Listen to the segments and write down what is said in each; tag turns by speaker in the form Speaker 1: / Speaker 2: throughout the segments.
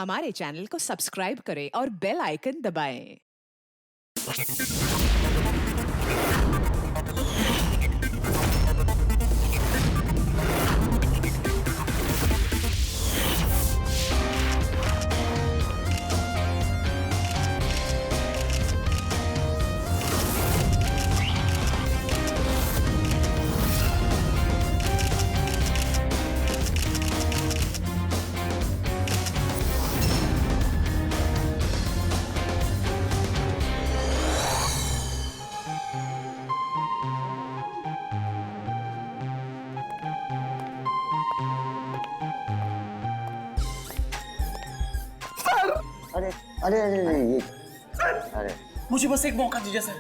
Speaker 1: हमारे चैनल को सब्सक्राइब करें और बेल आइकन दबाएं।
Speaker 2: अरे अरे अरे अरे ये अरे
Speaker 3: मुझे बस एक मौका दीजिए सर।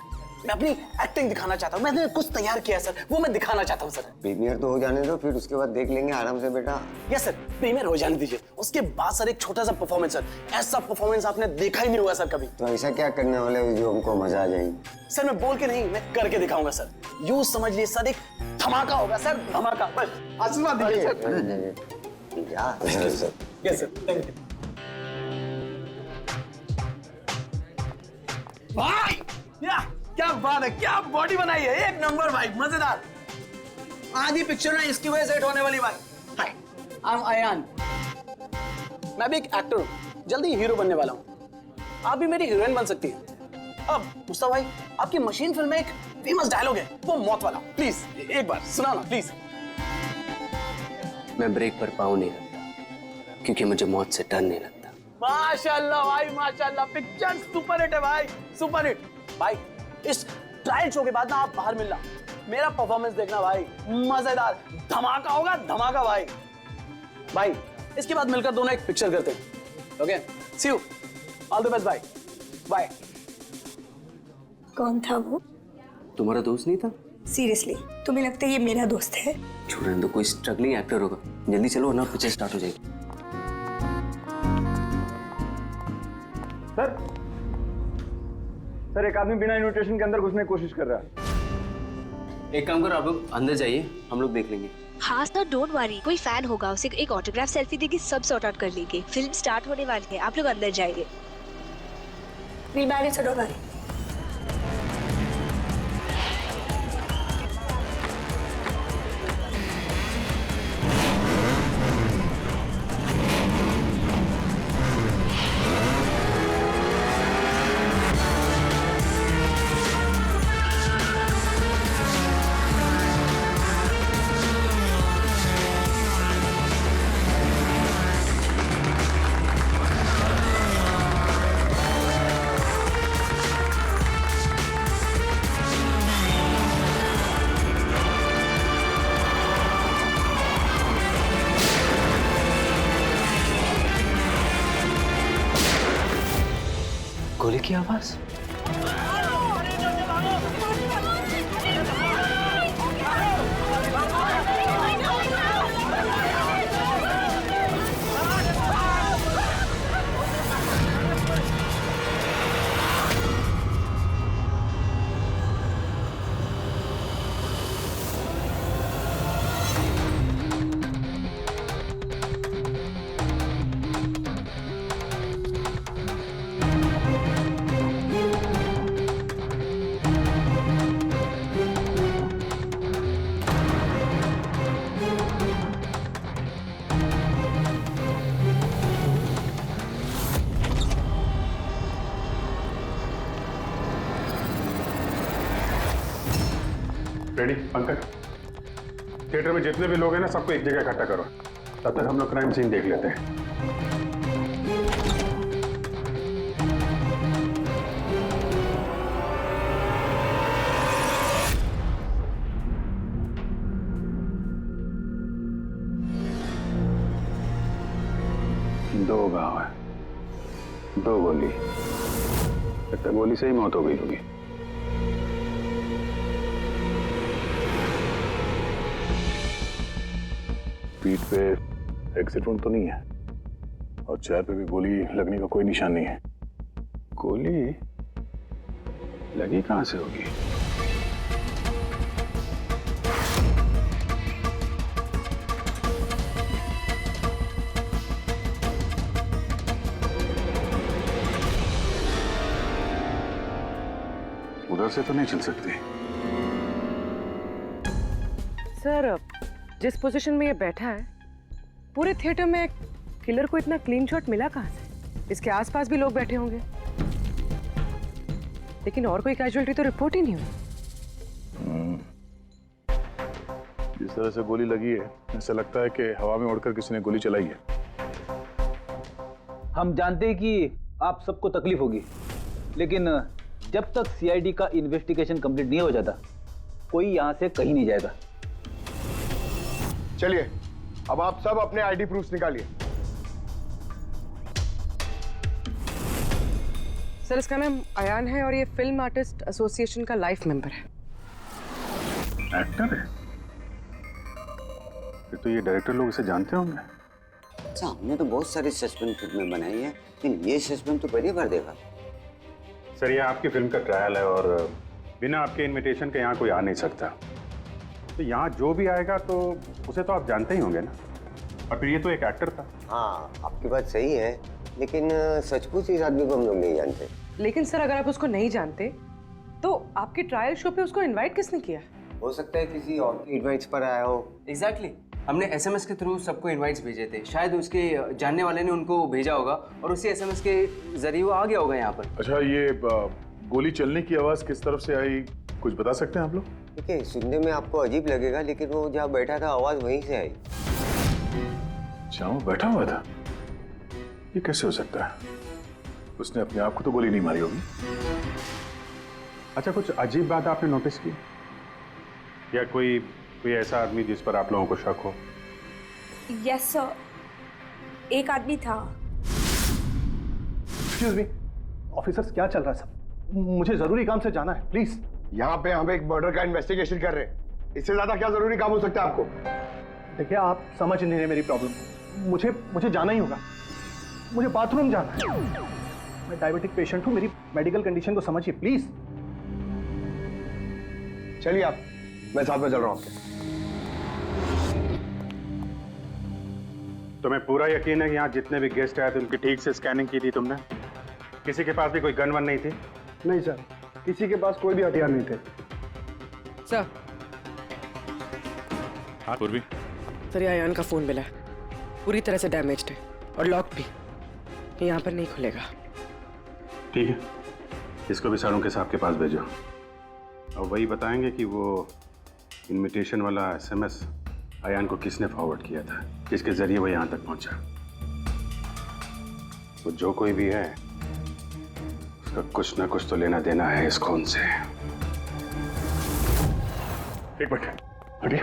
Speaker 3: मैं अपनी एक्टिंग दिखाना चाहता हूँ। मैंने कुछ तैयार किया है सर, वो मैं दिखाना चाहता हूँ सर।
Speaker 2: प्रीमियर तो हो जाने दो, फिर उसके बाद देख लेंगे आराम से बेटा।
Speaker 3: यस सर, प्रीमियर हो जाने दीजिए। उसके बाद सर एक छोटा सा परफॉर्मेंस सर। ऐसा परफॉर्मेंस आपने देखा ही नहीं हुआ सर कभी।
Speaker 2: तो ऐसा क्या करने वाले हो जो हमको मजा आ जाएगी?
Speaker 3: सर मैं बोल के नहीं, मैं करके दिखाऊंगा सर। यूं समझ लिए सर, एक धमाका होगा सर, धमाका। बस आशीर्वाद दीजिए sir. Yes sir, thank you भाई। क्या बात है, क्या बॉडी बनाई है, एक नंबर भाई, मजेदार। आधी पिक्चर में इसकी वजह से हिट होने वाली भाई। हाय, आई एम अयान। मैं भी एक एक्टर हूँ, जल्दी हीरो बनने वाला हूँ। आप भी मेरी हीरोइन बन सकती हैं। अब मुस्तफा भाई, आपकी मशीन फिल्म में एक फेमस डायलॉग है, वो मौत वाला। प्लीज एक बार सुनाना प्लीज।
Speaker 4: मैं ब्रेक पर पाँव नहीं रखता क्योंकि मुझे मौत से डर नहीं लगता।
Speaker 3: माशाल्लाह भाई माशाल्लाह, पिक्चर सुपर हिट है भाई, सुपर हिट। भाई इस ट्रायल शो के बाद ना आप बाहर मिलना, मेरा परफॉर्मेंस देखना भाई, मजेदार धमाका होगा, धमाका भाई। भाई इसके बाद मिलकर दोनों एक पिक्चर करते हैं। Okay, see you, all the best भाई, बाय।
Speaker 5: कौन था वो?
Speaker 4: तुम्हारा दोस्त नहीं था?
Speaker 5: सीरियसली तुम्हें लगता है ये मेरा दोस्त है?
Speaker 4: छोड़ने दो, कोई स्ट्रगलिंग एक्टर होगा। जल्दी चलो वरना पिक्चर स्टार्ट हो जाएगी।
Speaker 6: सर एक आदमी बिना इन्विटेशन के अंदर घुसने की कोशिश कर रहा है।
Speaker 4: एक काम करो, आप लोग अंदर जाइए, हम लोग देख लेंगे।
Speaker 7: हाँ सर, डोंट वरी, कोई फैन होगा, उसे एक ऑटोग्राफ सेल्फी देके सब सॉर्ट आउट कर लेंगे। फिल्म स्टार्ट होने वाली है, आप लोग अंदर जाइए।
Speaker 5: We'll manage, so don't worry.
Speaker 4: गोली की आवाज।
Speaker 6: रेडी पंकज, थिएटर में जितने भी लोग हैं ना, सबको एक जगह इकट्ठा करो। तब तक हम लोग क्राइम सीन देख लेते हैं। दो घाव है, दो गोली। लगता है गोली से ही मौत हो गई होगी। पीठ पे एक्सिट वुंड तो नहीं है और चेहरे पे भी गोली लगने का कोई निशान नहीं है। गोली लगी कहां से होगी? उधर से तो नहीं चल सकती।
Speaker 8: सर, जिस पोजीशन में ये बैठा है, पूरे थिएटर में किलर को इतना क्लीन शॉट मिला कहाँ से? इसके आसपास भी लोग बैठे होंगे, लेकिन और कोई कैजुअलिटी तो रिपोर्ट ही नहीं हुई।
Speaker 6: जिस तरह से गोली लगी है, ऐसा लगता है कि हवा में उड़कर किसी ने गोली चलाई है।
Speaker 9: हम जानते हैं कि आप सबको तकलीफ होगी, लेकिन जब तक सीआईडी का इन्वेस्टिगेशन कंप्लीट नहीं हो जाता, कोई यहां से कहीं नहीं जाएगा।
Speaker 10: चलिए, अब आप सब अपने आईडी प्रूफ्स निकालिए।
Speaker 8: सर, इसका नाम अयान है और ये फिल्म आर्टिस्ट एसोसिएशन का लाइफ मेंबर है।
Speaker 6: एक्टर है? फिर तो ये डायरेक्टर लोग इसे जानते होंगे।
Speaker 2: अच्छा, हमने तो बहुत सारी सस्पेंस फिल्में बनाई है, लेकिन ये सस्पेंस तो पहली बार देखा।
Speaker 6: सर, ये आपकी फिल्म का ट्रायल है और बिना आपके इनविटेशन के यहाँ कोई आ नहीं सकता। तो यहाँ जो भी आएगा तो उसे तो आप जानते ही होंगे ना। और फिर ये तो एक एक्टर था।
Speaker 2: हाँ, आपकी बात सही है, लेकिन सचमुच इस आदमी को हम लोग नहीं जानते।
Speaker 8: लेकिन सर, अगर आप उसको नहीं जानते तो आपके ट्रायल शो पे उसको इनवाइट किसने किया?
Speaker 2: हो सकता है किसी और की इनवाइट्स पर आया हो।
Speaker 4: एग्जैक्टली, हमने एसएमएस के थ्रू सबको इनवाइट्स भेजे थे। शायद उसके जानने वाले ने उनको भेजा होगा और उसी एसएमएस के जरिए वो आ गया होगा यहाँ पर।
Speaker 6: अच्छा, ये गोली चलने की आवाज किस तरफ से आई, कुछ बता सकते हैं आप लोग?
Speaker 2: देखिए, सुनने में आपको अजीब लगेगा, लेकिन वो जहाँ बैठा था आवाज वहीं से आई।
Speaker 6: जहाँ वो बैठा हुआ था? ये कैसे हो सकता है? उसने अपने आप को तो गोली नहीं मारी होगी। अच्छा, कुछ अजीब बात आपने नोटिस की या कोई ऐसा आदमी जिस पर आप लोगों को शक हो?
Speaker 5: यस सर, एक आदमी था।
Speaker 10: एक्सक्यूज मी ऑफिसर्स, क्या चल रहा है सब? मुझे जरूरी काम से जाना है, प्लीज। यहाँ पे हम एक मर्डर का इन्वेस्टिगेशन कर रहे हैं, इससे ज्यादा क्या जरूरी काम हो सकता है आपको? देखिए, आप समझ नहीं रहे मेरी प्रॉब्लम। मुझे जाना ही होगा, मुझे बाथरूम जाना है। मैं डायबिटिक पेशेंट हूँ, मेरी मेडिकल कंडीशन को समझिए प्लीज। चलिए आप, मैं साथ में चल रहा हूँ आपके।
Speaker 6: तुम्हें पूरा यकीन है कि यहाँ जितने भी गेस्ट आए थे उनकी ठीक से स्कैनिंग की थी तुमने? किसी के पास भी कोई गन वन नहीं थी?
Speaker 10: नहीं सर, किसी के पास कोई भी हथियार नहीं थे।
Speaker 8: सर,
Speaker 6: हाँ पूर्वी।
Speaker 8: सर, ये अयान का फोन मिला है, पूरी तरह से डैमेज्ड है और लॉक भी, ये यहाँ पर नहीं खुलेगा।
Speaker 6: ठीक है, इसको भी सारों के साहब के पास भेजो और वही बताएंगे कि वो इनविटेशन वाला एसएमएस अयान को किसने फॉरवर्ड किया था, किसके जरिए वो यहाँ तक पहुंचा। वो जो कोई भी है उसका कुछ ना कुछ तो लेना देना है इस खून से। एक मिनट हटिए।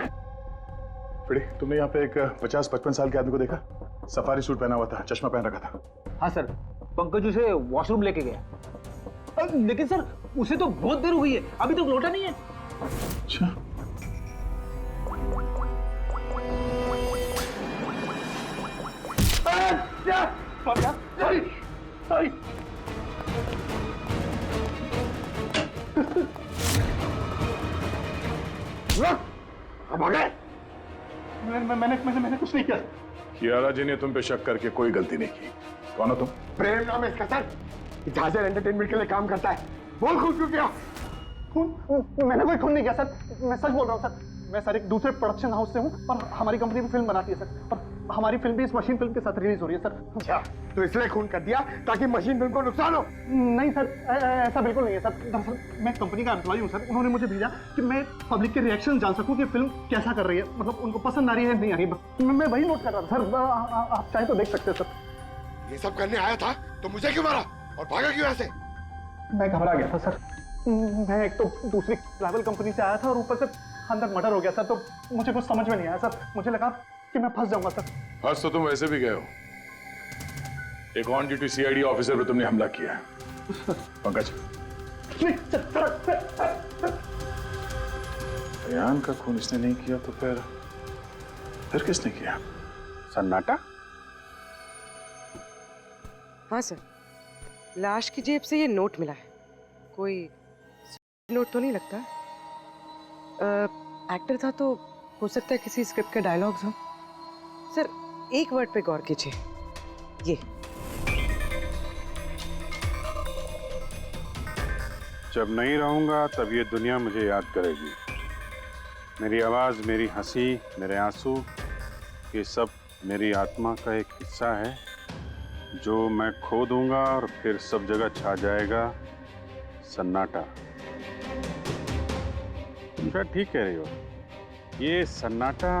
Speaker 6: फ्रेडी, तुमने यहाँ पे एक 50-55 साल के आदमी को देखा? सफारी सूट पहना हुआ था, चश्मा पहन रखा था।
Speaker 9: हाँ सर, पंकज उसे वॉशरूम लेके गया। लेकिन सर, उसे तो बहुत देर हो गई है, अभी तक लौटा नहीं है।
Speaker 6: अच्छा,
Speaker 10: सॉरी। अब आ गए। मैंने कुछ नहीं किया।
Speaker 6: कियारा जी ने तुम पे शक करके कोई गलती नहीं की। कौन हो तुम?
Speaker 10: प्रेम नाम है इसका सर, जहाजर एंटरटेनमेंट के लिए काम करता है। बोल खून क्यों किया? खून? मैंने कोई खून नहीं किया सर, मैं सच बोल रहा हूँ सर। मैं सर एक दूसरे प्रोडक्शन हाउस से हूँ और हमारी कंपनी भी फिल्म बनाती है सर, और हमारी फिल्म भी इस मशीन फिल्म के साथ रिलीज हो रही है सर। अच्छा, तो इसलिए खून कर दिया ताकि मशीन फिल्म को नुकसान हो? नहीं सर, ऐसा बिल्कुल नहीं है सर। दरअसल मैं कंपनी का एम्प्लॉय हूँ सर, उन्होंने मुझे भेजा कि मैं पब्लिक के रिएक्शन जान सकूँ कि फिल्म कैसा कर रही है, मतलब उनको पसंद आ रही है नहीं आ रही है। मैं वही नोट कर रहा था सर, आप चाहे तो देख सकते हैं सर।
Speaker 11: ये सब करने आया था तो मुझे क्यों मारा और भागा क्यों ऐसे?
Speaker 10: मैं घबरा गया था सर, मैं एक तो दूसरी ट्रैवल कंपनी से आया था और ऊपर से अंदर मर्डर हो गया सर, तो मुझे कुछ समझ में नहीं आया सर। मुझे लगा कि मैं फंस जाऊंगा सर।
Speaker 6: फंस तो तुम वैसे भी गए हो, एक ऑन ड्यूटी सीआईडी ऑफिसर पे तुमने हमला किया है। पंकज, अयान का खून इसने नहीं किया तो फिर किसने किया? सन्नाटा?
Speaker 8: हाँ सर, लाश की जेब से ये नोट मिला है, कोई नोट तो नहीं लगता। एक्टर था तो हो सकता है किसी स्क्रिप्ट के डायलॉग्स हो। सर, एक वर्ड पे गौर कीजिए, ये
Speaker 6: जब नहीं रहूंगा तब ये दुनिया मुझे याद करेगी। मेरी आवाज़, मेरी हंसी, मेरे आंसू, ये सब मेरी आत्मा का एक हिस्सा है जो मैं खो दूंगा और फिर सब जगह छा जाएगा सन्नाटा। तुम शायद ठीक कह रही हो। ये सन्नाटा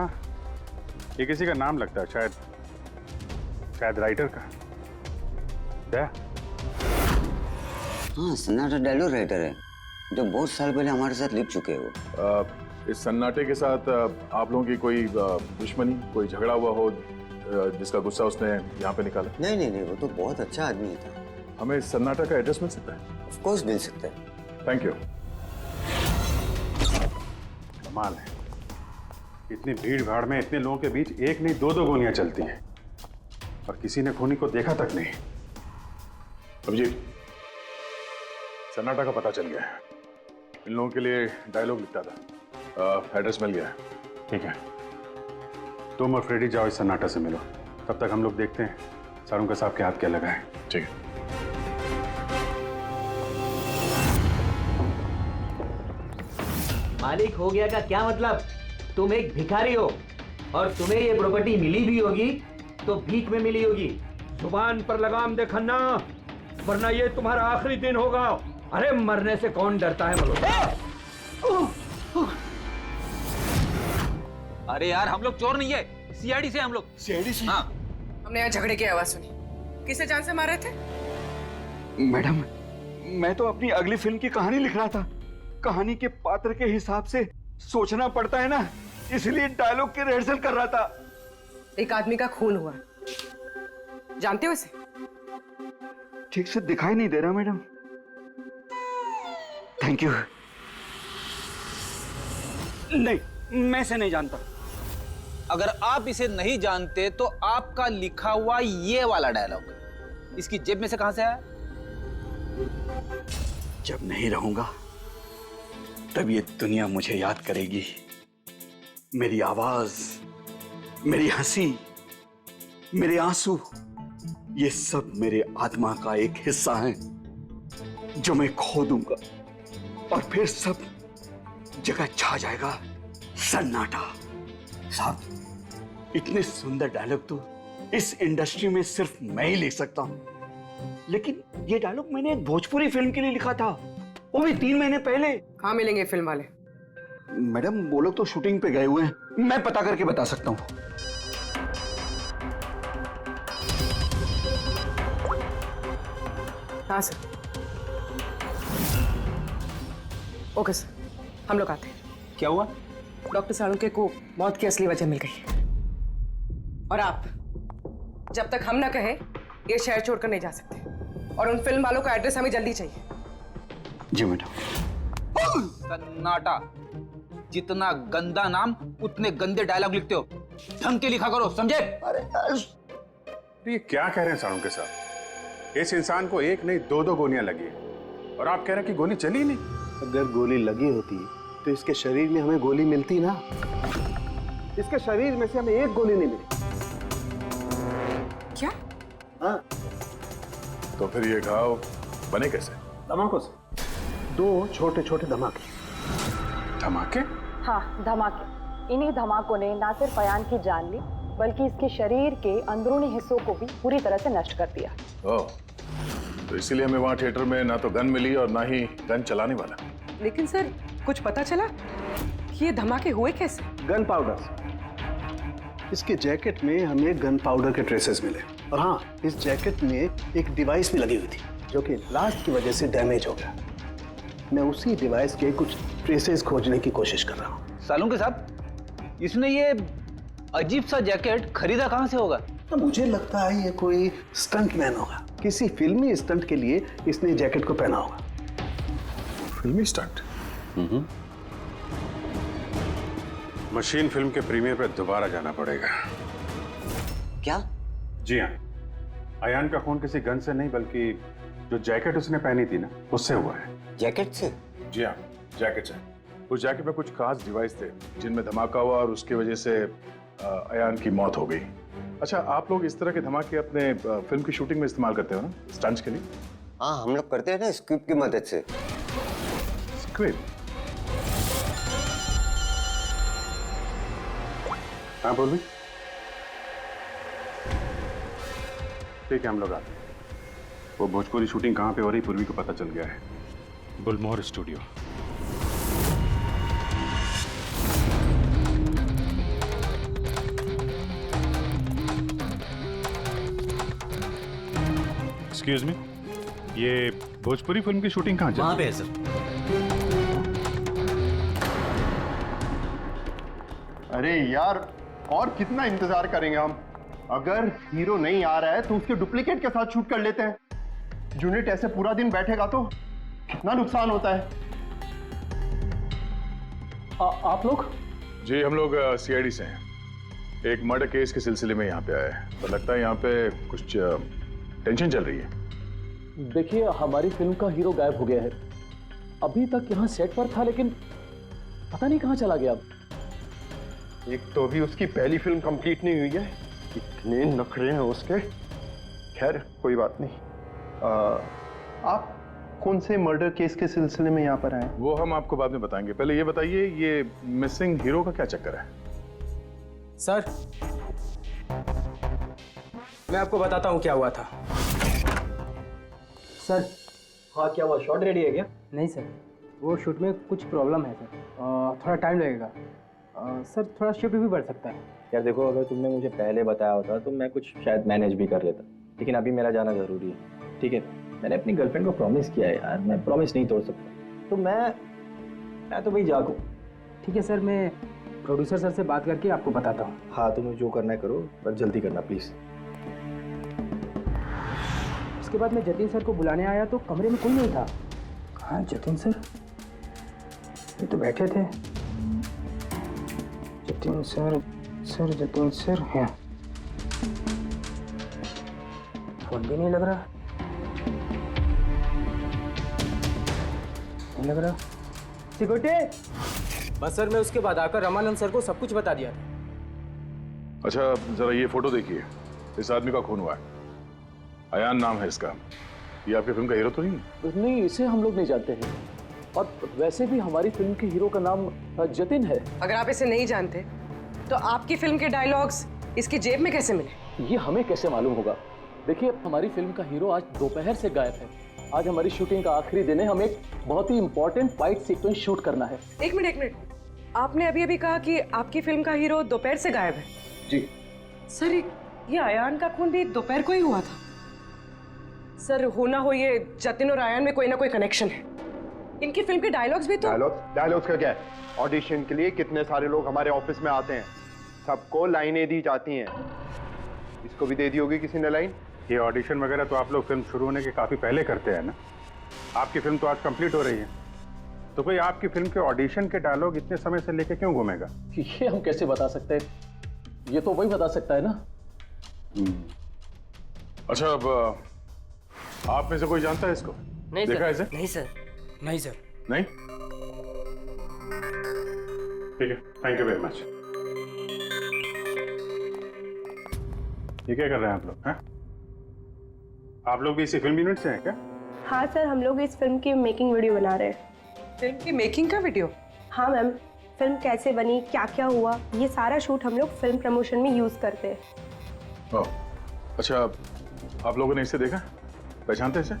Speaker 6: ये किसी का नाम लगता है, शायद राइटर का। क्या?
Speaker 2: हाँ, सन्नाटा डायलॉग राइटर है जो बहुत साल पहले हमारे साथ लिख चुके हो।
Speaker 11: इस सन्नाटे के साथ आप लोगों की कोई दुश्मनी, कोई झगड़ा हुआ हो जिसका गुस्सा उसने यहाँ पे निकाला?
Speaker 2: नहीं, वो तो बहुत अच्छा आदमी था।
Speaker 11: हमें इस सन्नाटा का एड्रेस मिल सकता है?
Speaker 2: ऑफ कोर्स मिल सकता है।
Speaker 11: Thank you.
Speaker 6: कमाल है, इतनी भीड़ भाड़ में इतने लोगों के बीच एक नहीं दो गोलियां चलती हैं और किसी ने खूनी को देखा तक नहीं।
Speaker 11: अभिजीत, सन्नाटा का पता चल गया है। इन लोगों के लिए डायलॉग लिखता था। एड्रेस मिल गया है।
Speaker 6: ठीक है, तुम और फ्रेडी जाओ, इस सन्नाटा से मिलो। तब तक हम लोग देखते हैं सारूंका साहब के हाथ क्या लगा है।
Speaker 11: ठीक है।
Speaker 9: मालिक हो गया का क्या मतलब? तुम एक भिखारी हो और तुम्हें ये प्रॉपर्टी मिली भी होगी तो भीख में मिली होगी।
Speaker 12: जुबान पर लगाम दे खन्ना, वरना ये तुम्हारा आखिरी दिन होगा। अरे मरने से कौन डरता है मलो?
Speaker 9: अरे यार, हम लोग चोर नहीं है, सीआईडी से हम लोग।
Speaker 11: सीआईडी से?
Speaker 9: हाँ।
Speaker 8: हमने यहाँ झगड़े की आवाज सुनी। किसे जान से मारे थे?
Speaker 12: मैडम, मैं तो अपनी अगली फिल्म की कहानी लिख रहा था। कहानी के पात्र के हिसाब से सोचना पड़ता है ना, इसलिए डायलॉग की रिहर्सल कर रहा था।
Speaker 8: एक आदमी का खून हुआ, जानते हो इसे?
Speaker 12: ठीक से दिखाई नहीं दे रहा मैडम। Thank you. नहीं, मैं इसे नहीं जानता।
Speaker 9: अगर आप इसे नहीं जानते तो आपका लिखा हुआ ये वाला डायलॉग इसकी जेब में से कहां से आया?
Speaker 12: जब नहीं रहूंगा तब ये दुनिया मुझे याद करेगी। मेरी आवाज, मेरी हंसी, मेरे आंसू, ये सब मेरे आत्मा का एक हिस्सा है जो मैं खो दूंगा और फिर सब जगह छा जाएगा सन्नाटा। साहब, इतने सुंदर डायलॉग तो इस इंडस्ट्री में सिर्फ मैं ही लिख सकता हूं, लेकिन ये डायलॉग मैंने एक भोजपुरी फिल्म के लिए लिखा था, वो भी 3 महीने पहले।
Speaker 8: कहाँ मिलेंगे फिल्म वाले?
Speaker 12: मैडम, वो लोग तो शूटिंग पे गए हुए हैं, मैं पता करके बता सकता हूँ।
Speaker 8: हाँ सर। ओके सर, हम लोग आते हैं।
Speaker 9: क्या हुआ?
Speaker 8: डॉक्टर साळुंके को मौत की असली वजह मिल गई है और आप जब तक हम ना कहें ये शहर छोड़कर नहीं जा सकते और उन फिल्म वालों का एड्रेस हमें जल्दी चाहिए।
Speaker 12: जी मैडम।
Speaker 9: सन्नाटा, जितना गंदा नाम उतने गंदे डायलॉग लिखते हो। ढंग के लिखा करो, समझे?
Speaker 6: अरे ये क्या कह रहे हैं सारूंके साहब? इस इंसान को एक नहीं दो गोलियां लगी है और आप कह रहे हैं कि गोली चली नहीं।
Speaker 10: अगर गोली लगी होती तो इसके शरीर में हमें गोली मिलती ना। इसके शरीर में से हमें एक गोली नहीं मिली।
Speaker 8: क्या?
Speaker 10: हाँ।
Speaker 11: तो फिर ये घाव बने कैसे?
Speaker 10: धमाकों से। 2 छोटे छोटे धमाके।
Speaker 6: धमाके?
Speaker 13: हाँ, धमाके। इन्हीं धमाकों ने न सिर्फ अयान की जान ली बल्कि इसके शरीर के अंदरूनी हिस्सों को भी पूरी तरह से नष्ट कर दिया।
Speaker 11: ओह, तो इसीलिए हमें वहां थिएटर में ना तो गन मिली और ना ही गन चलाने वाला।
Speaker 8: लेकिन सर, कुछ पता चला कि ये धमाके हुए कैसे?
Speaker 10: Gun powder. इसके जैकेट में हमें गन पाउडर के ट्रेसेस मिले और हाँ, इस जैकेट में एक डिवाइस भी लगी हुई थी जो कि ब्लास्ट की वजह से डैमेज हो गया। मैं उसी डिवाइस के कुछ ट्रेसेस खोजने की कोशिश कर रहा हूँ।
Speaker 9: सालूंके साहब, इसने ये अजीब सा जैकेट खरीदा कहाँ से होगा?
Speaker 10: तो मुझे लगता है ये कोई स्टंट मैन होगा। किसी फिल्मी स्टंट के लिए इसने जैकेट को पहना होगा।
Speaker 11: फिल्मी स्टंट?
Speaker 6: मशीन फिल्म के प्रीमियर पर दोबारा जाना पड़ेगा।
Speaker 2: क्या?
Speaker 6: जी हाँ, अयान का खून किसी गन से नहीं बल्कि जो जैकेट उसने पहनी थी ना, उससे हुआ है।
Speaker 2: जैकेट से?
Speaker 11: जी हाँ, जैकेट से। उस जैकेट में कुछ खास डिवाइस थे जिनमें धमाका हुआ और उसकी वजह से अयान की मौत हो गई। अच्छा, आप लोग इस तरह के धमाके अपने फिल्म की शूटिंग में इस्तेमाल करते हो ना, स्टंट्स के लिए?
Speaker 2: हाँ, हम लोग करते हैं ना स्क्रिप्ट की मदद से।
Speaker 11: सीक्रेट?
Speaker 6: हाँ पूर्वी, ठीक है हम लोग आते हैं। वो भोजपुरी शूटिंग कहाँ पे हो रही पूर्वी को पता चल गया है, बुलमोहर स्टूडियो। एक्सक्यूज मी, ये भोजपुरी फिल्म की शूटिंग कहाँ चल रही है?
Speaker 12: वहाँ पे है सर।
Speaker 10: अरे यार, और कितना इंतजार करेंगे हम? अगर हीरो नहीं आ रहा है तो उसके डुप्लीकेट के साथ शूट कर लेते हैं। यूनिट ऐसे पूरा दिन बैठेगा तो कितना नुकसान होता है।
Speaker 11: आप लोग? जी हम लोग सीआईडी से हैं। एक मर्डर केस के सिलसिले में यहाँ पे आए हैं, तो लगता है यहाँ पे कुछ टेंशन चल रही है।
Speaker 9: देखिए, हमारी फिल्म का हीरो गायब हो गया है। अभी तक यहाँ सेट पर था, लेकिन पता नहीं कहाँ चला गया।
Speaker 10: एक तो अभी उसकी पहली फिल्म कंप्लीट नहीं हुई है, इतने नखरे हैं उसके। खैर कोई बात नहीं। आप कौन से मर्डर केस के सिलसिले में यहाँ पर आए?
Speaker 11: वो हम आपको बाद में बताएंगे, पहले ये बताइए ये मिसिंग हीरो का क्या चक्कर है?
Speaker 3: सर, मैं आपको बताता हूँ क्या हुआ था।
Speaker 9: सर, हाँ क्या हुआ? शॉट रेडी है क्या?
Speaker 3: नहीं सर, वो शूट में कुछ प्रॉब्लम है सर, थोड़ा टाइम लगेगा सर, थोड़ा शिफ्ट भी बढ़ सकता है।
Speaker 9: यार देखो, अगर तुमने मुझे पहले बताया होता तो मैं कुछ शायद मैनेज भी कर लेता, लेकिन अभी मेरा जाना जरूरी है। ठीक है, मैंने अपनी गर्लफ्रेंड को प्रॉमिस किया है यार, मैं प्रॉमिस नहीं तोड़ सकता। तो मैं तो भाई जागू।
Speaker 3: ठीक है सर, मैं प्रोड्यूसर सर से बात करके आपको बताता हूँ।
Speaker 9: हाँ, तुम्हें जो करना है करो, पर जल्दी करना प्लीज।
Speaker 3: उसके बाद मैं जतिन सर को बुलाने आया तो कमरे में कोई नहीं था। कहाँ जतिन सर? ये तो बैठे थे। जतिन सर, जतिन सर हैं। फोन भी नहीं लग रहा, नहीं लग रहा। सिक्योरिटी। बस सर, मैं उसके बाद आकर रमानंद सर को सब कुछ बता दिया था।
Speaker 11: अच्छा जरा ये फोटो देखिए, इस आदमी का खून हुआ है, अयान नाम है इसका। ये आपकी फिल्म का हीरो तो नहीं?
Speaker 9: नहीं, इसे हम लोग नहीं जानते हैं, और वैसे भी हमारी फिल्म के हीरो का नाम जतिन है।
Speaker 8: अगर आप इसे नहीं जानते तो आपकी फिल्म के डायलॉग्स इसकी जेब में कैसे मिले?
Speaker 9: ये हमें कैसे मालूम होगा? देखिए, हमारी फिल्म का हीरो आज दोपहर से गायब है। आज हमारी शूटिंग का आखिरी दिन है, हमें एक बहुत ही इंपॉर्टेंट फाइट सीक्वेंस शूट करना है।
Speaker 8: एक मिनट, आपने अभी कहा कि आपकी फिल्म का हीरो दोपहर से गायब है।
Speaker 9: जी
Speaker 8: सर, ये अयान का खून भी दोपहर को ही हुआ था। सर, हो ना हो ये जतिन और अयान में कोई ना कोई कनेक्शन है। इनकी फिल्म के डायलॉग्स भी तो।
Speaker 10: डायलॉग्स का क्या है? ऑडिशन के लिए कितने सारे लोग हमारे ऑफिस में आते हैं, सबको लाइनें दी जाती हैं। इसको भी दे दी होगी किसी ने लाइन।
Speaker 6: ये ऑडिशन वगैरह तो आप लोग फिल्म शुरू होने के काफ़ी पहले करते हैं ना। आपकी फिल्म तो आज कंप्लीट हो रही है, तो कोई आपकी फिल्म के ऑडिशन के डायलॉग इतने समय से लेके क्यों घूमेगा?
Speaker 9: ये हम कैसे बता सकते हैं? ये तो वही बता सकता है ना।
Speaker 11: अच्छा, अब आप में से कोई जानता है इसको?
Speaker 3: नहीं
Speaker 11: देखा
Speaker 3: सर।
Speaker 11: इसे?
Speaker 3: नहीं सर, नहीं सर।
Speaker 11: नहीं?
Speaker 6: ठीक है, थैंक यू वेरी मच। ये क्या कर रहे हैं आप लोग? हैं? आप लोग भी इसी फिल्म यूनिट से हैं क्या?
Speaker 5: हाँ सर, हम लोग इस फिल्म की मेकिंग वीडियो बना रहे हैं।
Speaker 8: फिल्म की मेकिंग का वीडियो?
Speaker 5: हाँ मैम, फिल्म कैसे बनी, क्या क्या हुआ, ये सारा शूट हम लोग फिल्म प्रमोशन में यूज करते हैं।
Speaker 11: ओह, अच्छा, आप लोगों ने इसे देखा? पहचानते इसे?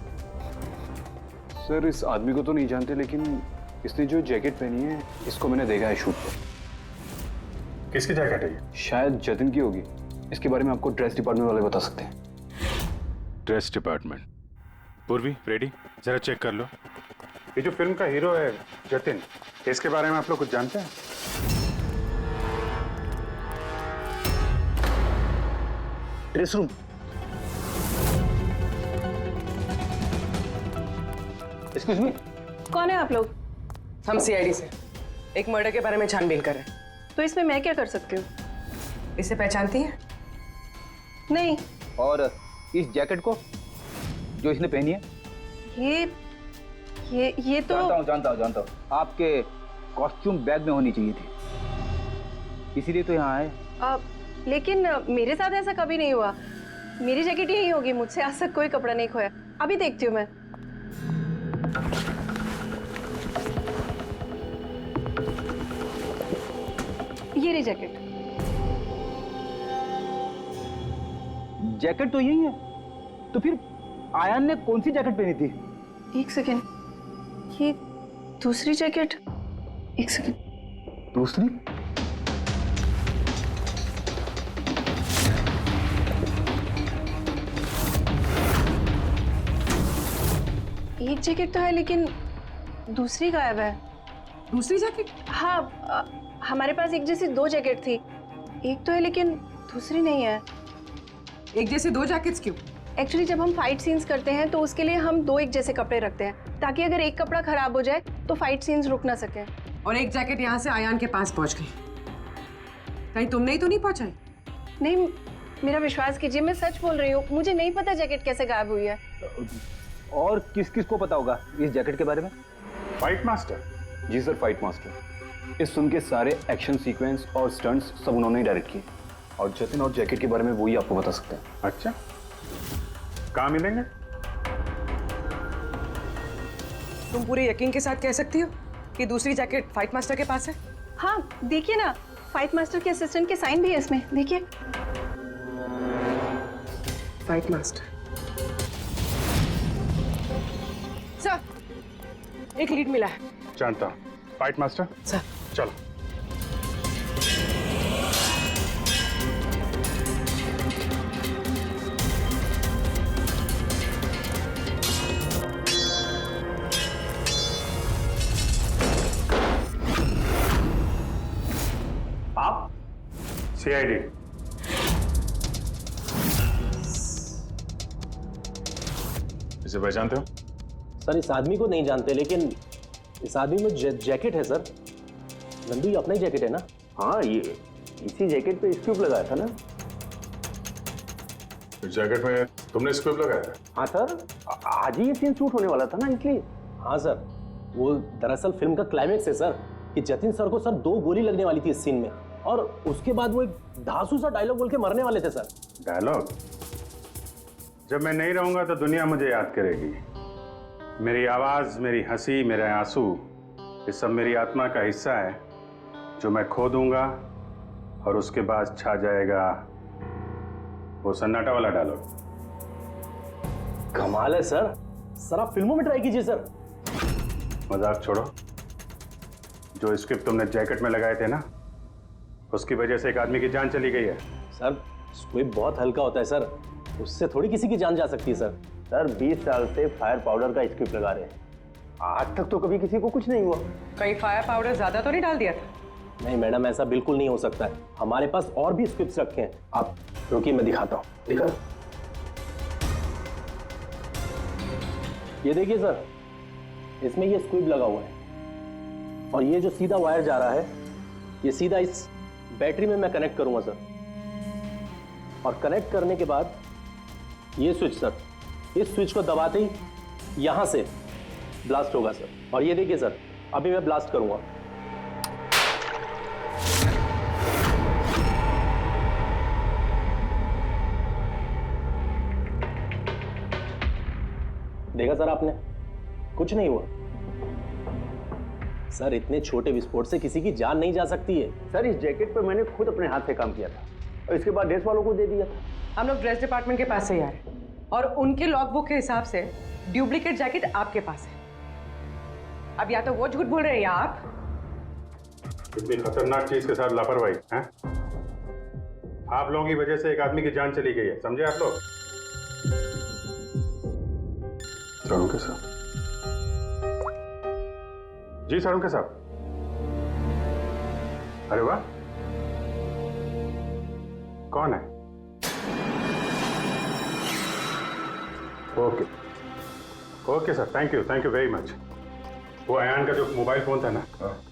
Speaker 14: सर, इस आदमी को तो नहीं जानते, लेकिन इसने जो जैकेट पहनी है इसको मैंने देखा है शूट पर।
Speaker 6: किसकी जैकेट है ये?
Speaker 14: शायद जतिन की होगी। इसके बारे में आपको ड्रेस डिपार्टमेंट वाले बता सकते हैं।
Speaker 6: Dress department. पूर्वी, रेडी? जरा चेक कर लो। ये जो फिल्म का हीरो है जतिन, इसके बारे में आप लोग कुछ जानते हैं?
Speaker 9: Dress room. एक्सक्यूज मी,
Speaker 5: कौन है आप लोग?
Speaker 8: हम सीआईडी से एक मर्डर के बारे में छानबीन कर रहे हैं।
Speaker 5: तो इसमें मैं क्या कर सकती हूँ?
Speaker 8: इसे पहचानती हैं?
Speaker 5: नहीं।
Speaker 9: और इस जैकेट को जो इसने पहनी है?
Speaker 5: ये तो
Speaker 9: जानता हूँ। आपके कॉस्ट्यूम बैग में होनी चाहिए थी, इसीलिए तो यहाँ आए।
Speaker 5: लेकिन मेरे साथ ऐसा कभी नहीं हुआ। मेरी जैकेट यही होगी, मुझसे आज तक कोई कपड़ा नहीं खोया। अभी देखती हूँ मैं। ये रही जैकेट।
Speaker 9: जैकेट तो यही है, तो फिर आयान ने कौन सी जैकेट पहनी थी?
Speaker 5: एक सेकेंड, ये दूसरी जैकेट। एक सेकेंड,
Speaker 9: दूसरी?
Speaker 5: एक जैकेट तो है लेकिन दूसरी गायब है।
Speaker 8: दूसरी जैकेट?
Speaker 5: हाँ, हमारे पास एक जैसी 2 जैकेट थी, एक तो है लेकिन दूसरी नहीं है।
Speaker 8: एक जैसे 2 जैकेट्स क्यों?
Speaker 5: एक्चुअली जब हम फाइट सीन्स करते हैं तो उसके लिए हम 2 एक जैसे कपड़े रखते हैं, ताकि अगर एक कपड़ा खराब हो जाए तो फाइट सीन्स रुक ना सके।
Speaker 8: और एक जैकेट यहाँ से आयान के पास पहुंच गई, कहीं तुमने ही तो नहीं पहुंचाई?
Speaker 5: नहीं, मेरा विश्वास कीजिए, मैं सच बोल रही हूँ, मुझे नहीं पता जैकेट कैसे गायब हुई है।
Speaker 9: और किस किस को पता होगा इस जैकेट के बारे में?
Speaker 6: Fight master?
Speaker 14: जी सर, फाइट मास्टर। इस फिल्म के सारे एक्शन सीक्वेंस और स्टंट्स सब उन्होंने ही डायरेक्ट किए, और जतिन और जैकेट के बारे में वही आपको बता सकते हैं।
Speaker 6: अच्छा, कहाँ मिलेंगे?
Speaker 8: तुम पूरे यकीन के साथ कह सकती हो कि दूसरी जैकेट फाइट मास्टर के पास है?
Speaker 5: हाँ, देखिए ना, फाइट मास्टर के असिस्टेंट के साइन भी है इसमें, देखिए।
Speaker 8: Fight master. सर, एक लीड मिला है।
Speaker 6: जानता हूँ। Fight master?
Speaker 8: सर।
Speaker 6: चलो।
Speaker 9: आप?
Speaker 6: CID। इसे पहचानते हो?
Speaker 9: सर, इस आदमी को नहीं जानते, लेकिन इस आदमी में जैकेट है सर। नंदू, ये अपना ही जैकेट है ना? हाँ, ये इसी जैकेट पे स्क्रिप्ट लगाया था ना।
Speaker 6: इस जैकेट में तुमने स्क्रिप्ट लगाया था?
Speaker 9: हाँ सर, आज ही ये सीन शूट होने वाला था ना, इसलिए। हाँ सर, वो दरअसल फिल्म का क्लाइमेक्स है सर, कि जतिन सर को सर 2 गोली लगने वाली थी इस सीन में, और उसके बाद वो एक धांसू सा डायलॉग बोल के मरने वाले थे सर।
Speaker 6: डायलॉग? जब मैं नहीं रहूंगा तो दुनिया मुझे याद करेगी। मेरी आवाज, मेरी हंसी, मेरे आंसू, ये सब मेरी आत्मा का हिस्सा है जो मैं खो दूंगा, और उसके बाद छा जाएगा वो सन्नाटा वाला डायलॉग।
Speaker 9: कमाल है सर, सर आप फिल्मों में ट्राई कीजिए सर।
Speaker 6: मजाक छोड़ो। जो स्क्रिप्ट तुमने जैकेट में लगाए थे ना, उसकी वजह से एक आदमी की जान चली गई है।
Speaker 9: सर, स्क्रिप्ट बहुत हल्का होता है सर, उससे थोड़ी किसी की जान जा सकती है सर। सर 20 साल से फायर पाउडर का स्क्रिप्ट लगा रहे हैं, आज तक तो कभी किसी को कुछ नहीं हुआ।
Speaker 8: कहीं फायर पाउडर ज्यादा तो नहीं डाल दिया था?
Speaker 9: नहीं मैडम, ऐसा बिल्कुल नहीं हो सकता है, हमारे पास और भी स्क्रिप्ट्स रखे हैं। आप रुकिए, मैं दिखाता हूँ। दिखा, ये देखिए सर, इसमें ये स्क्रिप्ट लगा हुआ है, और ये जो सीधा वायर जा रहा है, ये सीधा इस बैटरी में मैं कनेक्ट करूंगा सर, और कनेक्ट करने के बाद ये स्विच सर, इस स्विच को दबाते ही यहां से ब्लास्ट होगा सर। और ये देखिए सर, अभी मैं ब्लास्ट करूंगा, देखा सर आपने, कुछ नहीं हुआ सर। इतने छोटे विस्फोट से किसी की जान नहीं जा सकती है सर। इस जैकेट पर मैंने खुद अपने हाथ से काम किया था, और इसके बाद ड्रेस वालों को दे दिया था।
Speaker 8: हम लोग ड्रेस डिपार्टमेंट के पास से ही आ रहे हैं, और उनके लॉगबुक के हिसाब से डुप्लीकेट जैकेट आपके पास है। अब या तो वो झूठ बोल रहे हैं या आप।
Speaker 6: इतनी खतरनाक चीज के साथ लापरवाही है? आप लोगों की वजह से एक आदमी की जान चली गई है, समझे आप लोग? साळुंखे साहब जी, साळुंखे साहब। अरे वाह, कौन है? Okay okay sir, thank you very much. वो अयान का जो मोबाइल फोन था ना,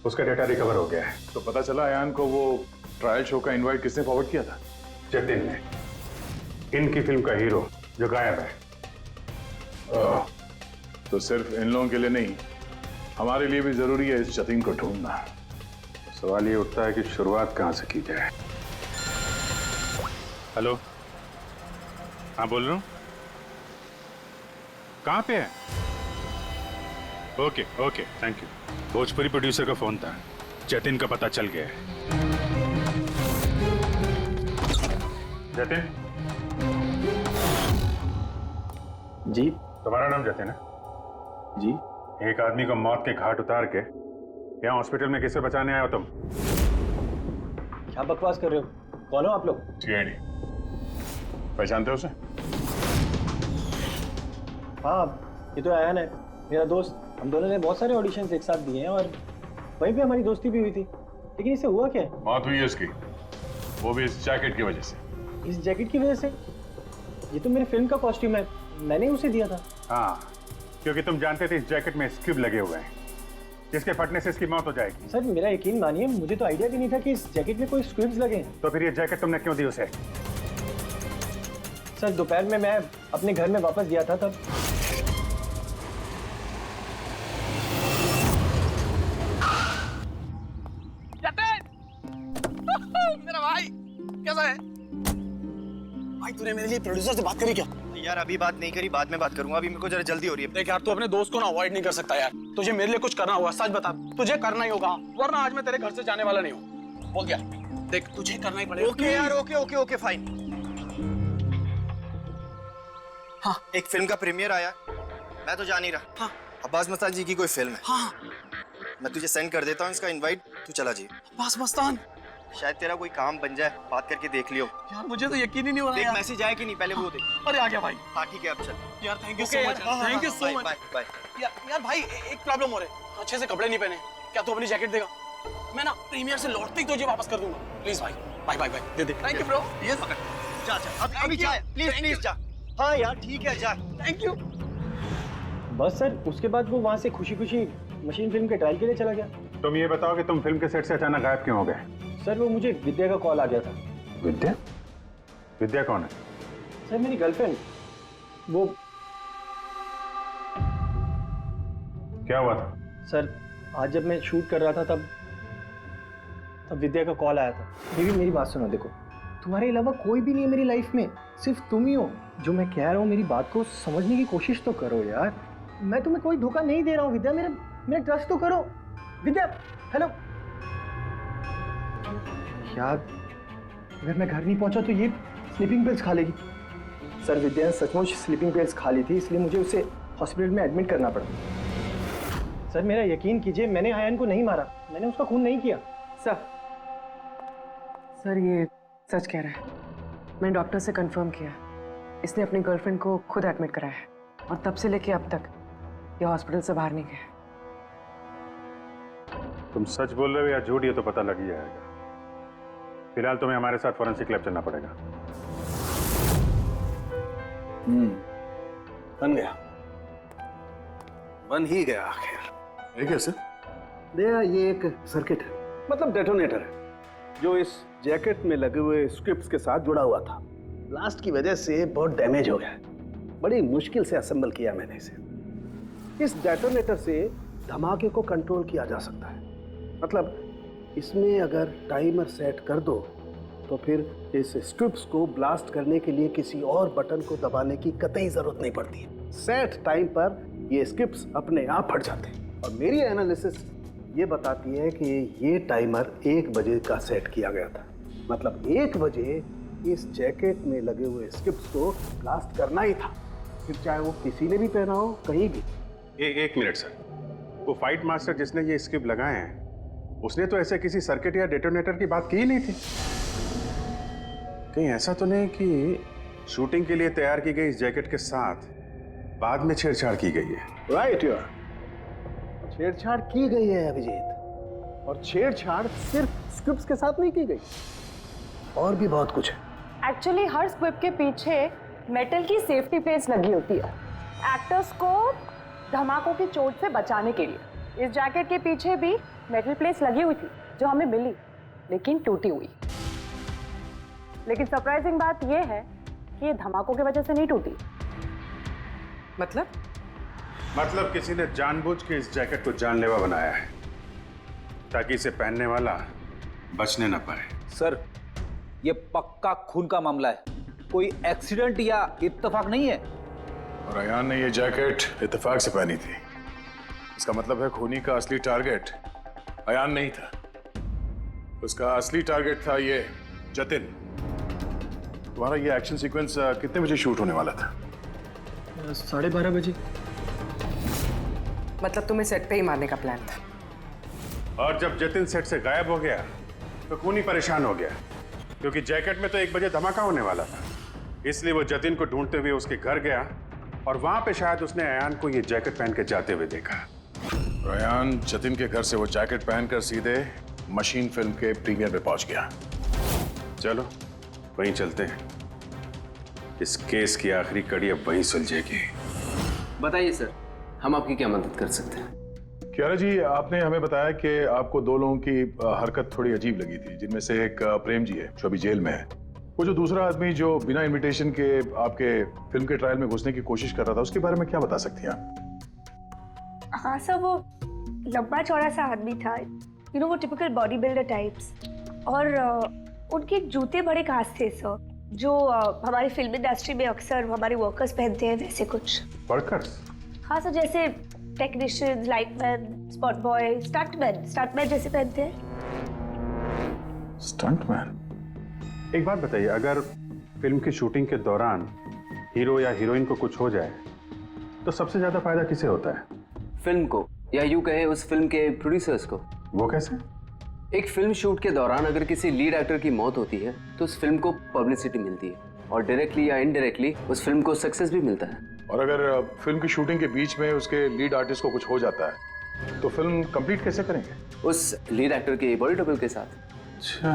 Speaker 6: उसका डेटा रिकवर हो गया है।
Speaker 11: तो पता चला अयान को वो ट्रायल शो का इनवाइट किसने फॉरवर्ड किया था?
Speaker 6: जतिन ने, इनकी फिल्म का हीरो जो गायब है।
Speaker 11: तो सिर्फ इन लोगों के लिए नहीं, हमारे लिए भी जरूरी है इस जतिन को ढूंढना।
Speaker 6: सवाल ये उठता है कि शुरुआत कहां से की जाए। हेलो, हाँ बोल रहा हूँ। कहाँ पे है? Okay thank you. Bhojpuri producer का फोन था, जतिन का पता चल गया है। जतिन,
Speaker 9: जी
Speaker 6: तुम्हारा नाम जतिन है?
Speaker 9: जी।
Speaker 6: एक आदमी को मौत के घाट उतार के यहाँ हॉस्पिटल में किसे बचाने आए हो तुम?
Speaker 9: क्या बकवास कर रहे हो? कौन हो आप लोग?
Speaker 6: सीआईडी। पहचानते हो उसे?
Speaker 9: हाँ, ये तो आयान है, मेरा दोस्त। हम दोनों ने बहुत सारे ऑडिशंस एक साथ दिए हैं और वहीं पे हमारी दोस्ती भी हुई थी। लेकिन इसे हुआ क्या है?
Speaker 11: मौत हुई है उसकी, वो भी इस जैकेट की वजह से।
Speaker 9: इस जैकेट की वजह से? ये तो मेरी फिल्म का कॉस्ट्यूम है, मैंने उसे दिया था।
Speaker 6: हाँ, क्योंकि तुम जानते थे इस जैकेट में स्क्यूब लगे हुए हैं, जिसके फटने से इसकी मौत हो जाएगी।
Speaker 9: सर मेरा यकीन मानिए, मुझे तो आइडिया भी नहीं था कि इस जैकेट में कोई स्क्विब्स लगे हैं।
Speaker 6: तो फिर ये जैकेट तुमने क्यों दी उसे?
Speaker 9: सर दोपहर में मैं अपने घर में वापस गया था तब।
Speaker 3: मेरा भाई कैसा है? भाई तूने मेरे लिए प्रोड्यूसर से बात करी क्या?
Speaker 15: यार अभी बात नहीं करी, बाद में बात करूंगा, अभी मेरे को जरा जल्दी हो रही है।
Speaker 3: देख यार, तू अपने दोस्त को ना अवॉइड नहीं कर सकता यार। तुझे मेरे लिए कुछ करना होगा, सच बता। तुझे करना ही होगा, वरना आज मैं तेरे घर से जाने वाला नहीं हूँ। बोल दिया। देख तुझे करना ही पड़ेगा।
Speaker 15: ओके यार, ओके ओके ओके फाइन। हाँ, एक फिल्म का प्रीमियर आया, मैं तो जा नहीं रहा। हाँ, अब्बास मस्तान जी की कोई फिल्म है।
Speaker 3: हाँ,
Speaker 15: मैं तुझे सेंड कर देता हूँ इसका इनवाइट, तू चला जी।
Speaker 3: अब्बास मस्तान,
Speaker 15: शायद तेरा कोई काम बन जाए, बात करके देख लियो।
Speaker 3: यार मुझे तो यकीन ही नहीं हो रहा।
Speaker 15: देख मैसेज आया कि नहीं, पहले वो देख।
Speaker 3: अरे आ गया भाई।
Speaker 15: हाँ ठीक है, अब चल।
Speaker 3: यार thank you so much, thank you so much.
Speaker 15: Bye bye.
Speaker 3: यार भाई एक प्रॉब्लम हो रही है, अच्छे से कपड़े नहीं पहने। क्या तू अपनी जैकेट देगा? मैं ना प्रीमियर से लौटते ही तुझे वापस कर दूंगा। प्लीज भाई, बाय बाय बाय, दे दे। Thank you bro.
Speaker 15: यस पकड़, जा जा अभी जा, प्लीज प्लीज जा। हाँ यार ठीक है, जा।
Speaker 3: Thank you.
Speaker 9: बस सर, उसके बाद वो वहाँ से खुशी खुशी मशीन फिल्म के ट्रायल के लिए चला गया।
Speaker 6: तुम ये बताओ कि तुम फिल्म के सेट से अचानक गायब क्यों हो गए?
Speaker 9: सर वो मुझे विद्या का कॉल आ गया था।
Speaker 6: विद्या? विद्या कौन है?
Speaker 9: सर मेरी गर्लफ्रेंड। वो
Speaker 6: क्या हुआ था?
Speaker 9: सर आज जब मैं शूट कर रहा था तब विद्या का कॉल आया था। मेरी बात सुनो, देखो तुम्हारे अलावा कोई भी नहीं है मेरी लाइफ में, सिर्फ तुम ही हो। जो मैं कह रहा हूँ मेरी बात को समझने की कोशिश तो करो यार। मैं तुम्हें कोई धोखा नहीं दे रहा हूँ विद्या, मेरा ट्रस्ट तो करो। विद्या हेलो। यार अगर मैं घर नहीं पहुंचा तो ये स्लीपिंग पिल्स खा लेगी। सर विद्या सचमुच स्लीपिंग पिल्स खा ली थी, इसलिए मुझे उसे हॉस्पिटल में एडमिट करना पड़ा। सर मेरा यकीन कीजिए, मैंने आयन को नहीं मारा, मैंने उसका खून नहीं किया।
Speaker 8: सर ये सच कह रहा है। मैंने डॉक्टर से कंफर्म किया, इसने अपनी गर्लफ्रेंड को खुद एडमिट कराया है और तब से लेके अब तक ये हॉस्पिटल से बाहर नहीं गया।
Speaker 6: तुम सच बोल रहे हो या झूठ, ये तो पता लग ही जाएगा। फिलहाल तुम्हें हमारे साथ फॉरेंसिक लैब चलना पड़ेगा।
Speaker 12: बन ही गया आखिर।
Speaker 11: ये कैसे?
Speaker 12: ये एक सर्किट है, मतलब डेटोनेटर है, जो इस जैकेट में लगे हुए स्क्रिप्ट्स के साथ जुड़ा हुआ था। ब्लास्ट की वजह से बहुत डैमेज हो गया है, बड़ी मुश्किल से असेंबल किया मैंने इसे। इस डेटोनेटर से धमाके को कंट्रोल किया जा सकता है, मतलब इसमें अगर टाइमर सेट कर दो तो फिर इस स्ट्रिप्स को ब्लास्ट करने के लिए किसी और बटन को दबाने की कतई जरूरत नहीं पड़ती है। सेट टाइम पर ये स्ट्रिप्स अपने आप फट जाते हैं। और मेरी एनालिसिस ये बताती है कि ये टाइमर 1 बजे का सेट किया गया था, मतलब 1 बजे इस जैकेट में लगे हुए स्ट्रिप्स को ब्लास्ट करना ही था, फिर चाहे वो किसी ने भी पहना हो, कहीं भी।
Speaker 6: एक मिनट सर, वो फाइट मास्टर जिसने ये स्क्रिप्ट लगाए हैं, उसने तो ऐसे किसी सर्किट या डेटोनेटर की बात की ही नहीं थी। कहीं ऐसा तो नहीं कि शूटिंग के लिए तैयार की गई इस जैकेट के साथ बाद में छेड़छाड़ की गई है?
Speaker 12: राइट यार, छेड़छाड़ की गई है अभिजीत, और छेड़छाड़ सिर्फ स्क्रिप्ट्स के साथ नहीं की गई, और भी बहुत कुछ है।
Speaker 13: एक्चुअली हर स्क्रिप्ट के पीछे मेटल की सेफ्टी प्लेट्स लगी होती है, एक्टर्स को धमाकों की चोट से बचाने के लिए। इस जैकेट के पीछे भी मेटल प्लेट्स लगी हुई थी जो हमें मिली, लेकिन टूटी हुई। लेकिन सरप्राइजिंग बात यह है कि ये धमाकों की वजह से नहीं टूटी।
Speaker 6: मतलब किसी ने जानबूझ के इस जैकेट को जानलेवा बनाया है ताकि इसे पहनने वाला बचने न पाए।
Speaker 16: सर ये पक्का खून का मामला है, कोई एक्सीडेंट या इत्तेफाक नहीं है।
Speaker 11: और अयान ने ये जैकेट इत्तेफाक से पहनी थी, इसका मतलब है खूनी का असली टारगेट अयान नहीं था, उसका असली टारगेट था ये जतिन। तुम्हारा ये एक्शन सीक्वेंस कितने बजे शूट होने वाला था?
Speaker 9: 12:30 बजे।
Speaker 8: मतलब तुम्हें सेट पे ही मारने का प्लान था?
Speaker 6: और जब जतिन सेट से गायब हो गया तो खूनी परेशान हो गया, क्योंकि जैकेट में तो 1 बजे धमाका होने वाला था। इसलिए वो जतिन को ढूंढते हुए उसके घर गया और वहां पे शायद उसने अयान को ये जैकेट पहन के जाते हुए देखा।
Speaker 11: अयान जतिन के घर से वो जैकेट पहनकर सीधे मशीन फिल्म के प्रीमियर में पहुंच गया।
Speaker 6: चलो वहीं चलते हैं, इस केस की आखिरी कड़ी अब वहीं सुलझेगी।
Speaker 4: बताइए सर, हम आपकी क्या मदद कर सकते हैं?
Speaker 11: कियारा जी, आपने हमें बताया कि आपको 2 लोगों की हरकत थोड़ी अजीब लगी थी, जिनमें से एक प्रेम जी है जो अभी जेल में है। वो जो दूसरा आदमी जो बिना इनविटेशन के आपके फिल्म के ट्रायल में घुसने की कोशिश कर रहा था, उसके बारे में क्या बता सकती हैं आप?
Speaker 7: हाँ सर, वो लंबा चौड़ा सा आदमी था, यू नो वो टिपिकल बॉडी बिल्डर टाइप्स, और उनके जूते बड़े खास थे सर, जो हमारी फिल्म इंडस्ट्री में अक्सर हमारे वर्कर्स पहनते हैं, वैसे कुछ।
Speaker 6: वर्कर्स?
Speaker 7: हाँ सर, जैसे technicians, lightman, spot boy, stuntman जैसे पहनते हैं।
Speaker 11: स्टंटमैन?
Speaker 6: एक बात बताइए, अगर फिल्म की शूटिंग के दौरान हीरो या हीरोइन को कुछ हो जाए तो सबसे ज्यादा फायदा किसे होता है?
Speaker 4: फिल्म को, या यूं कहे उस फिल्म के प्रोड्यूसर्स को।
Speaker 6: वो कैसे?
Speaker 4: एक फिल्म शूट के दौरान अगर किसी लीड एक्टर की मौत होती है तो उस फिल्म को पब्लिसिटी मिलती है, और डायरेक्टली या इनडायरेक्टली उस फिल्म को सक्सेस भी मिलता है।
Speaker 11: और अगर फिल्म की शूटिंग के बीच में उसके लीड आर्टिस्ट को कुछ हो जाता है तो फिल्म कंप्लीट कैसे करेंगे?
Speaker 4: उस लीड एक्टर के बॉडी डबल के साथ।
Speaker 6: अच्छा,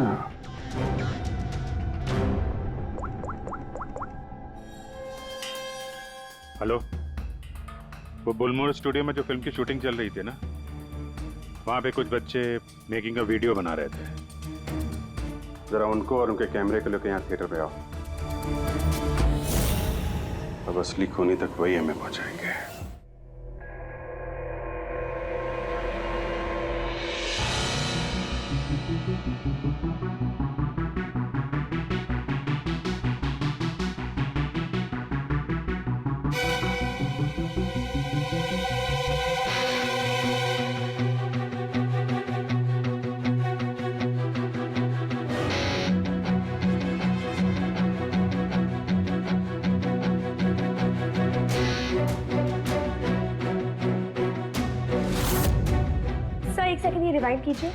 Speaker 6: हेलो, वो बुलमोर स्टूडियो में जो फिल्म की शूटिंग चल रही थी ना, वहाँ पे कुछ बच्चे मेकिंग का वीडियो बना रहे थे। जरा उनको और उनके कैमरे को लेकर यहाँ थिएटर पे आओ। अब असली खूनी तक वही हमें पहुँचाएंगे।
Speaker 7: सर एक सेकंड, ये रिवाइंड कीजिए।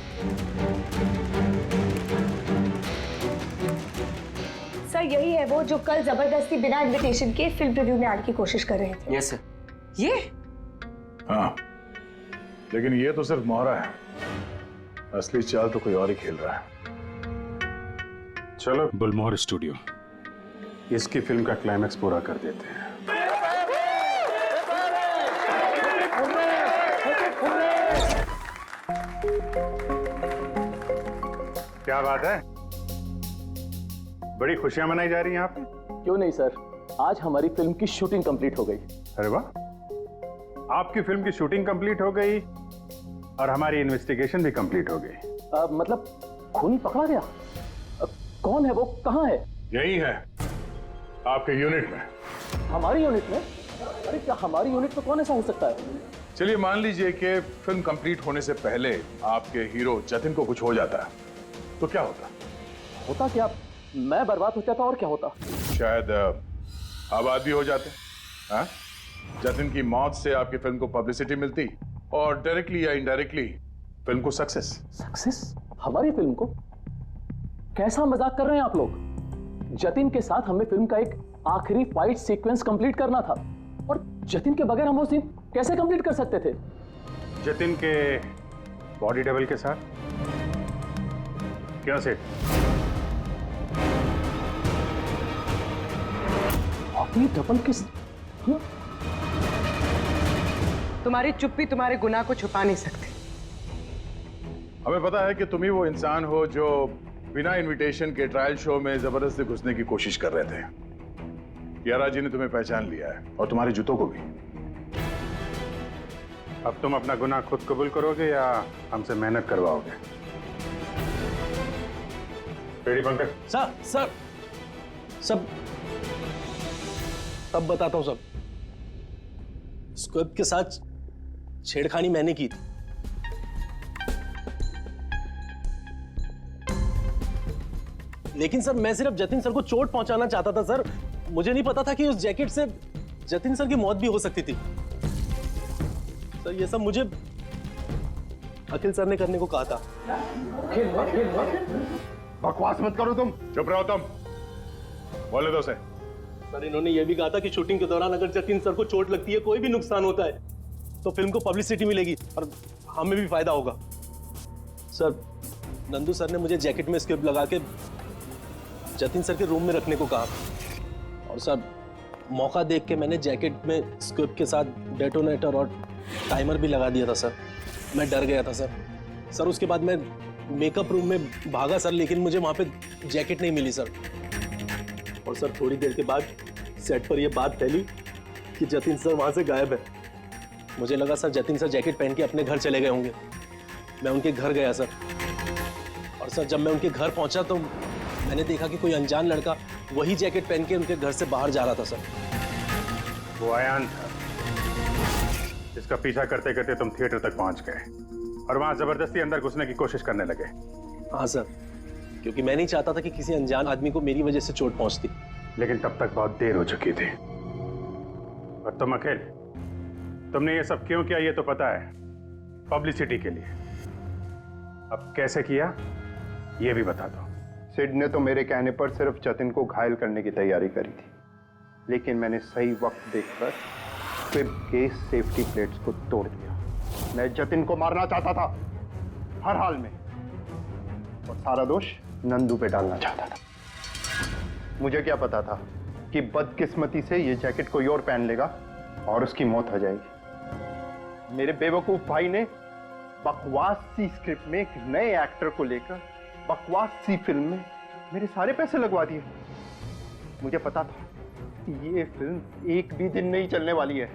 Speaker 7: सर यही है वो जो कल जबरदस्ती बिना इनविटेशन के फिल्म रिव्यू में आने की कोशिश कर रहे थे।
Speaker 4: Yes sir.
Speaker 8: ये?
Speaker 11: हाँ, लेकिन ये तो सिर्फ मोहरा है, असली चाल तो कोई और ही खेल रहा है।
Speaker 6: चलो बुलमोहर स्टूडियो, इसकी फिल्म का क्लाइमैक्स पूरा कर देते हैं। क्या बात है, बड़ी खुशियां मनाई जा रही हैं यहाँ पे?
Speaker 9: क्यों नहीं सर, आज हमारी फिल्म की शूटिंग कंप्लीट हो गई।
Speaker 6: अरे वाह, आपकी फिल्म की शूटिंग कंप्लीट हो गई और हमारी इन्वेस्टिगेशन भी कंप्लीट हो गई।
Speaker 9: मतलब खूनी पकड़ा गया? कौन है वो, कहाँ है?
Speaker 11: यही है, आपके यूनिट में।
Speaker 9: हमारी यूनिट में? अरे क्या हमारी यूनिट में कौन ऐसा हो सकता है?
Speaker 11: चलिए मान लीजिए कि फिल्म कंप्लीट होने से पहले आपके हीरो जतिन को कुछ हो जाता है, तो क्या होता?
Speaker 9: होता क्या? मैं बर्बाद हो जाता और क्या होता?
Speaker 11: शायद आबाद भी हो जाते। हाँ? जतिन की मौत से आपकी फिल्म को पब्लिसिटी मिलती और डायरेक्टली या इनडायरेक्टली फिल्म को सक्सेस।
Speaker 9: सक्सेस? हमारी फिल्म को? कैसा मजाक कर रहे हैं आप लोग? जतिन के साथ हमें फिल्म का एक आखिरी फाइट सीक्वेंस कंप्लीट करना था, और जतिन के बगैर हम वो सीन कैसे कंप्लीट कर सकते थे?
Speaker 6: जतिन के बॉडी डबल के साथ? क्या सेठ?
Speaker 9: बॉडी डबल किस?
Speaker 8: तुम्हारी चुप्पी तुम्हारे गुनाह को छुपा नहीं सकती।
Speaker 11: हमें पता है कि तुम ही वो इंसान हो जो बिना इनविटेशन के ट्रायल शो में जबरदस्ती घुसने की कोशिश कर रहे थे। कियारा जी ने तुम्हें पहचान लिया है, और तुम्हारे जूतों को भी।
Speaker 6: अब तुम अपना गुनाह खुद कबूल करोगे या हमसे मेहनत करवाओगे? रेडी पंकज?
Speaker 10: सर तब बताता हूं सब। स्क्विब के साथ छेड़खानी मैंने की थी।
Speaker 17: लेकिन सर मैं सिर्फ जतिन सर को चोट पहुंचाना चाहता था सर। मुझे नहीं पता था कि उस जैकेट से जतिन सर की मौत भी हो सकती थी। सर ये सब मुझे अखिल सर ने करने को कहा था।
Speaker 11: बकवास मत करो तुम, चुप रहो तुम, बोले दो से।
Speaker 17: सर इन्होंने ये भी कहा था कि शूटिंग के दौरान अगर जतिन सर को चोट लगती है, कोई भी नुकसान होता है, तो फिल्म को पब्लिसिटी मिलेगी और हमें भी फायदा होगा। सर नंदू सर ने मुझे जैकेट में स्क्रिप्ट लगा के जतिन सर के रूम में रखने को कहा और सर मौका देख के मैंने जैकेट में स्क्रिप्ट के साथ डेटोनेटर और टाइमर भी लगा दिया था सर। मैं डर गया था सर। सर उसके बाद मैं मेकअप रूम में भागा सर, लेकिन मुझे वहाँ पे जैकेट नहीं मिली सर। और सर थोड़ी देर के बाद सेट पर यह बात फैली कि जतिन सर वहाँ से गायब है। मुझे लगा सर जतिन सर जैकेट पहन के अपने घर चले गए होंगे। मैं उनके घर गया सर और सर जब मैं उनके घर पहुंचा तो मैंने देखा कि कोई अनजान लड़का वही जैकेट पहन के उनके घर से बाहर जा रहा था सर।
Speaker 6: वो आयान था जिसका पीछा करते करते तुम थिएटर तक पहुंच गए और वहां जबरदस्ती अंदर घुसने की कोशिश करने लगे।
Speaker 17: हाँ सर, क्योंकि मैं नहीं चाहता था कि किसी अनजान आदमी को मेरी वजह से चोट पहुंचती।
Speaker 6: लेकिन तब तक बहुत देर हो चुकी थी। और तुम अखिल, तुमने ये सब क्यों किया ये तो पता है, पब्लिसिटी के लिए। अब कैसे किया ये भी बता दो।
Speaker 18: सिड ने तो मेरे कहने पर सिर्फ जतिन को घायल करने की तैयारी करी थी, लेकिन मैंने सही वक्त देखकर सिड के सेफ्टी प्लेट्स को तोड़ दिया। मैं जतिन को मारना चाहता था हर हाल में, और सारा दोष नंदू पे डालना चाहता था। मुझे क्या पता था कि बदकिस्मती से ये जैकेट कोई और पहन लेगा और उसकी मौत हो जाएगी। मेरे बेवकूफ भाई ने बकवास सी स्क्रिप्ट में एक नए एक्टर को लेकर बकवास सी फिल्म में मेरे सारे पैसे लगवा दिए। मुझे पता था कि ये फिल्म एक भी दिन नहीं चलने वाली है।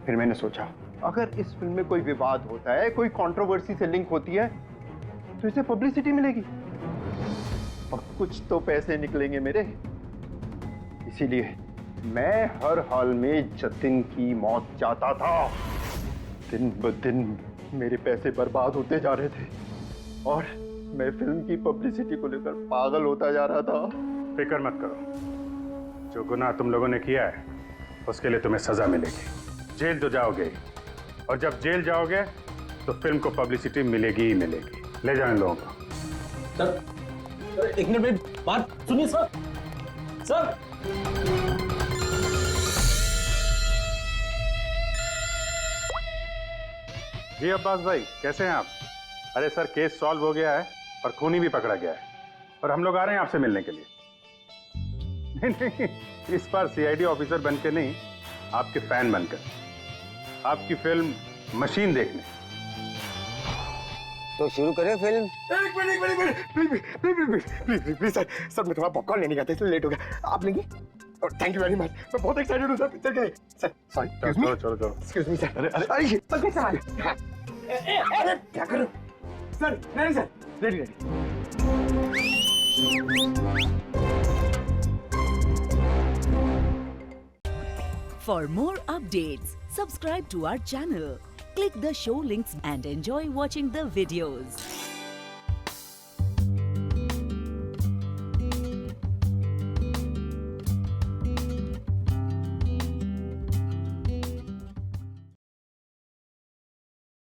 Speaker 18: फिर मैंने सोचा अगर इस फिल्म में कोई विवाद होता है, कोई कंट्रोवर्सी से लिंक होती है, तो इसे पब्लिसिटी मिलेगी और कुछ तो पैसे निकलेंगे मेरे। इसीलिए मैं हर हाल में जतिन की मौत चाहता था। दिन ब दिन मेरे पैसे बर्बाद होते जा रहे थे और मैं फिल्म की पब्लिसिटी को लेकर पागल होता जा रहा था।
Speaker 6: फिक्र मत करो, जो गुनाह तुम लोगों ने किया है उसके लिए तुम्हें सजा मिलेगी। जेल तो जाओगे और जब जेल जाओगे तो फिल्म को पब्लिसिटी मिलेगी ही मिलेगी। ले जाओ इन लोगों को।
Speaker 17: सर एक मिनट मेरी बात सुनिए सर। सर
Speaker 6: जी अब्बास भाई, कैसे हैं आप? अरे सर केस सॉल्व हो गया है और खूनी भी पकड़ा गया है और हम लोग आ रहे हैं आपसे मिलने के लिए। नहीं, इस बार सीआईडी ऑफिसर बनके नहीं, आपके फैन बनकर, आपकी फिल्म मशीन देखने।
Speaker 2: तो शुरू करें फिल्म?
Speaker 10: एक मिनट प्लीज सर मैं थोड़ा पॉपकॉर्न लेने गया था इसलिए लेट हो गया। आप लेंगे? थैंक यू वेरी मच, मैं बहुत एक्साइटेड हूँ सर पिक्चर के लिए। सर सॉरी,
Speaker 6: चलो
Speaker 10: एक्सक्यूज मी सर। अरे सर कैसे आ रहे? अरे क्या करूं सर? नहीं sir, ready.
Speaker 1: For more updates, subscribe to our channel, click the show links and enjoy watching the videos.